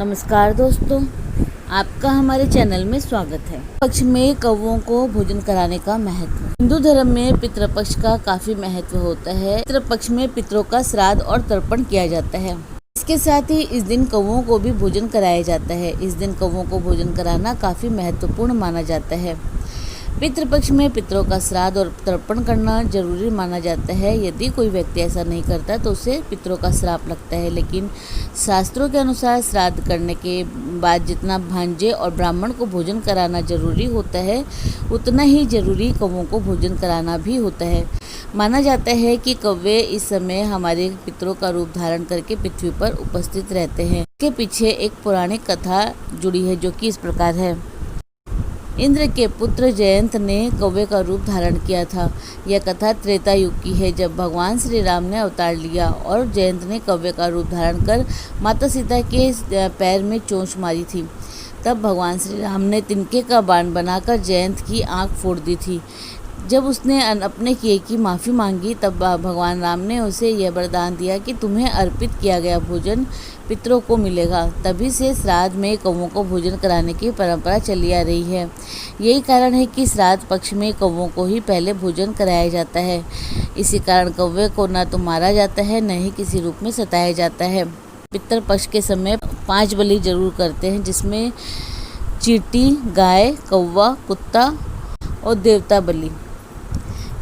नमस्कार दोस्तों, आपका हमारे चैनल में स्वागत है। पक्ष में कौवों को भोजन कराने का महत्व। हिंदू धर्म में पितृपक्ष का काफी महत्व होता है। पितृपक्ष में पितरों का श्राद्ध और तर्पण किया जाता है। इसके साथ ही इस दिन कौवों को भी भोजन कराया जाता है। इस दिन कौवों को भोजन कराना काफी महत्वपूर्ण माना जाता है। पितृपक्ष में पितरों का श्राद्ध और तर्पण करना जरूरी माना जाता है। यदि कोई व्यक्ति ऐसा नहीं करता तो उसे पितरों का श्राप लगता है। लेकिन शास्त्रों के अनुसार श्राद्ध करने के बाद जितना भांजे और ब्राह्मण को भोजन कराना जरूरी होता है, उतना ही जरूरी कौवों को भोजन कराना भी होता है। माना जाता है कि कौवे इस समय हमारे पितरों का रूप धारण करके पृथ्वी पर उपस्थित रहते हैं। इसके पीछे एक पौराणिक कथा जुड़ी है, जो कि इस प्रकार है। इंद्र के पुत्र जयंत ने कौवे का रूप धारण किया था। यह कथा त्रेता युग की है, जब भगवान श्री राम ने अवतार लिया और जयंत ने कौवे का रूप धारण कर माता सीता के पैर में चोंच मारी थी। तब भगवान श्री राम ने तिनके का बाण बनाकर जयंत की आंख फोड़ दी थी। जब उसने अपने किए की माफ़ी मांगी, तब भगवान राम ने उसे यह वरदान दिया कि तुम्हें अर्पित किया गया भोजन पितरों को मिलेगा। तभी से श्राद्ध में कौवों को भोजन कराने की परंपरा चली आ रही है। यही कारण है कि श्राद्ध पक्ष में कौवों को ही पहले भोजन कराया जाता है। इसी कारण कौवे को न तो मारा जाता है, न ही किसी रूप में सताया जाता है। पितृ पक्ष के समय 5 बलि जरूर करते हैं, जिसमें चींटी, गाय, कौवा, कुत्ता और देवता बलि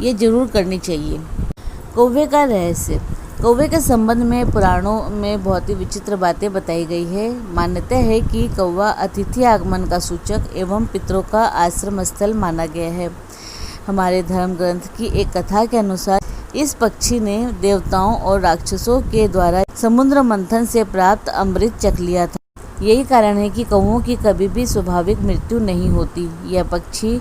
ये जरूर करनी चाहिए। कौवे का रहस्य। कौवे के संबंध में पुराणों में बहुत ही विचित्र बातें बताई गई है। मान्यता है कि कौवा अतिथि आगमन का सूचक एवं पितरों का आश्रम स्थल माना गया है। हमारे धर्म ग्रंथ की एक कथा के अनुसार इस पक्षी ने देवताओं और राक्षसों के द्वारा समुद्र मंथन से प्राप्त अमृत चख लिया था। यही कारण है कि कौवों की कभी भी स्वाभाविक मृत्यु नहीं होती। यह पक्षी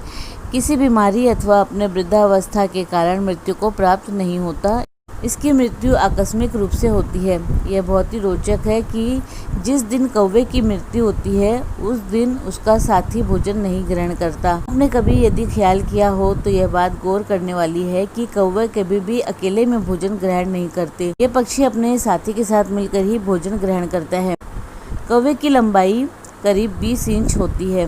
किसी बीमारी अथवा अपने वृद्धावस्था के कारण मृत्यु को प्राप्त नहीं होता। इसकी मृत्यु आकस्मिक रूप से होती है। यह बहुत ही रोचक है कि जिस दिन कौवे की मृत्यु होती है, उस दिन उसका साथी भोजन नहीं ग्रहण करता। आपने कभी यदि ख्याल किया हो तो यह बात गौर करने वाली है कि कौवे कभी भी अकेले में भोजन ग्रहण नहीं करते। ये पक्षी अपने साथी के साथ मिलकर ही भोजन ग्रहण करता है। कौवे की लंबाई करीब 20 इंच होती है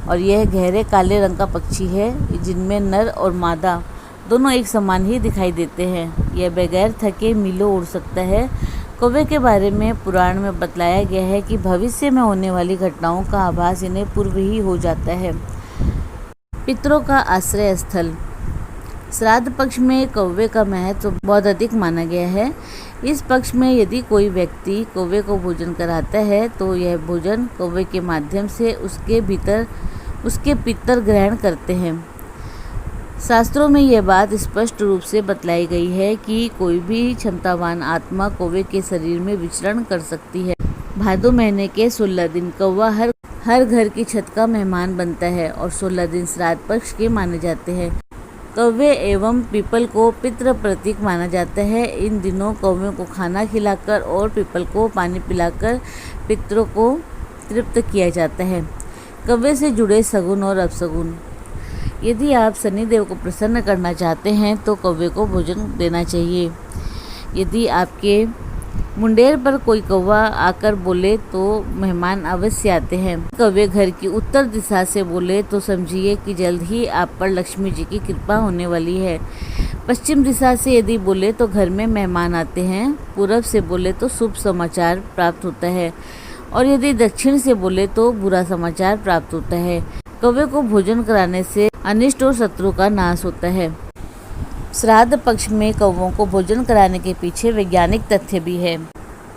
और यह गहरे काले रंग का पक्षी है, जिनमें नर और मादा दोनों एक समान ही दिखाई देते हैं। यह बगैर थके मीलों उड़ सकता है। कौवे के बारे में पुराण में बतलाया गया है कि भविष्य में होने वाली घटनाओं का आभास इन्हें पूर्व ही हो जाता है। पितरों का आश्रय स्थल। श्राद्ध पक्ष में कौवे का महत्व बहुत अधिक माना गया है। इस पक्ष में यदि कोई व्यक्ति कौवे को भोजन कराता है तो यह भोजन कौवे के माध्यम से उसके पितर ग्रहण करते हैं। शास्त्रों में यह बात स्पष्ट रूप से बतलाई गई है कि कोई भी क्षमतावान आत्मा कौवे के शरीर में विचरण कर सकती है। भादो महीने के 16 दिन कौवा हर घर की छत का मेहमान बनता है और 16 दिन श्राद्ध पक्ष के माने जाते हैं। कौवे एवं पीपल को पितृ प्रतीक माना जाता है। इन दिनों कौवे को खाना खिलाकर और पीपल को पानी पिलाकर पितरों को तृप्त किया जाता है। कौवे से जुड़े सगुन और अपशगुन। यदि आप शनिदेव को प्रसन्न करना चाहते हैं तो कौवे को भोजन देना चाहिए। यदि आपके मुंडेर पर कोई कौवा आकर बोले तो मेहमान अवश्य आते हैं। कौवे घर की उत्तर दिशा से बोले तो समझिए कि जल्द ही आप पर लक्ष्मी जी की कृपा होने वाली है। पश्चिम दिशा से यदि बोले तो घर में मेहमान आते हैं। पूरब से बोले तो शुभ समाचार प्राप्त होता है और यदि दक्षिण से बोले तो बुरा समाचार प्राप्त होता है। कौवे को भोजन कराने से अनिष्ट और शत्रु का नाश होता है। श्राद्ध पक्ष में कौवों को भोजन कराने के पीछे वैज्ञानिक तथ्य भी है।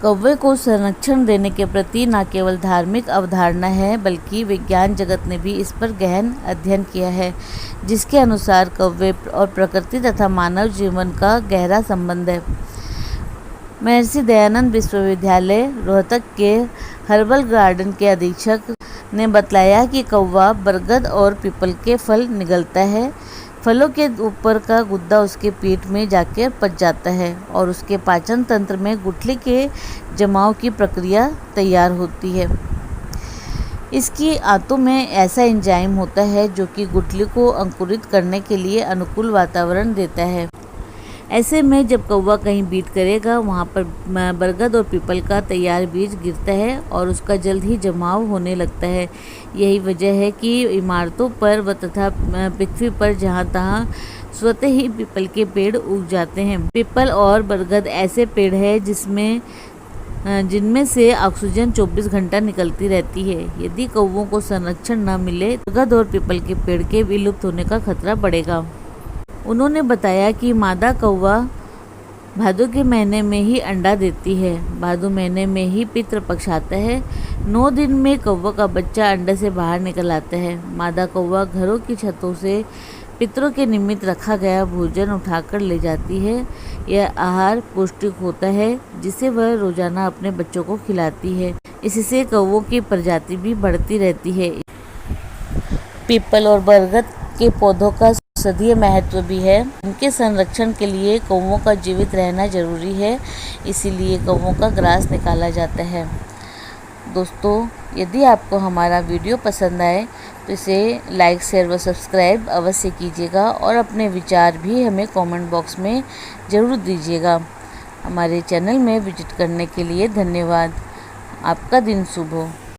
कौवे को संरक्षण देने के प्रति न केवल धार्मिक अवधारणा है, बल्कि विज्ञान जगत ने भी इस पर गहन अध्ययन किया है, जिसके अनुसार कौवे और प्रकृति तथा मानव जीवन का गहरा संबंध है। महर्षि दयानंद विश्वविद्यालय रोहतक के हर्बल गार्डन के अधीक्षक ने बतलाया कि कौवा बरगद और पीपल के फल निगलता है। फलों के ऊपर का गुद्दा उसके पेट में जाकर पच जाता है और उसके पाचन तंत्र में गुठली के जमाव की प्रक्रिया तैयार होती है। इसकी आंतों में ऐसा एंजाइम होता है जो कि गुठली को अंकुरित करने के लिए अनुकूल वातावरण देता है। ऐसे में जब कौवा कहीं बीट करेगा वहाँ पर बरगद और पीपल का तैयार बीज गिरता है और उसका जल्द ही जमाव होने लगता है। यही वजह है कि इमारतों पर व तथा पृथ्वी पर जहाँ तहाँ स्वतः ही पीपल के पेड़ उग जाते हैं। पीपल और बरगद ऐसे पेड़ हैं जिनमें से ऑक्सीजन 24 घंटा निकलती रहती है। यदि कौवों को संरक्षण न मिले तो बरगद और पीपल के पेड़ के विलुप्त होने का खतरा बढ़ेगा। उन्होंने बताया कि मादा कौवा भादों के महीने में ही अंडा देती है। भादों महीने में ही पितृपक्ष आता है। 9 दिन में कौवा का बच्चा अंडे से बाहर निकल आता है। मादा कौवा घरों की छतों से पितरों के निमित्त रखा गया भोजन उठाकर ले जाती है। यह आहार पौष्टिक होता है जिसे वह रोजाना अपने बच्चों को खिलाती है। इससे कौवों की प्रजाति भी बढ़ती रहती है। पीपल और बरगद के पौधों का औषधीय महत्व भी है। इनके संरक्षण के लिए कौवों का जीवित रहना जरूरी है, इसीलिए कौवों का ग्रास निकाला जाता है। दोस्तों, यदि आपको हमारा वीडियो पसंद आए तो इसे लाइक, शेयर व सब्सक्राइब अवश्य कीजिएगा और अपने विचार भी हमें कमेंट बॉक्स में ज़रूर दीजिएगा। हमारे चैनल में विजिट करने के लिए धन्यवाद। आपका दिन शुभ हो।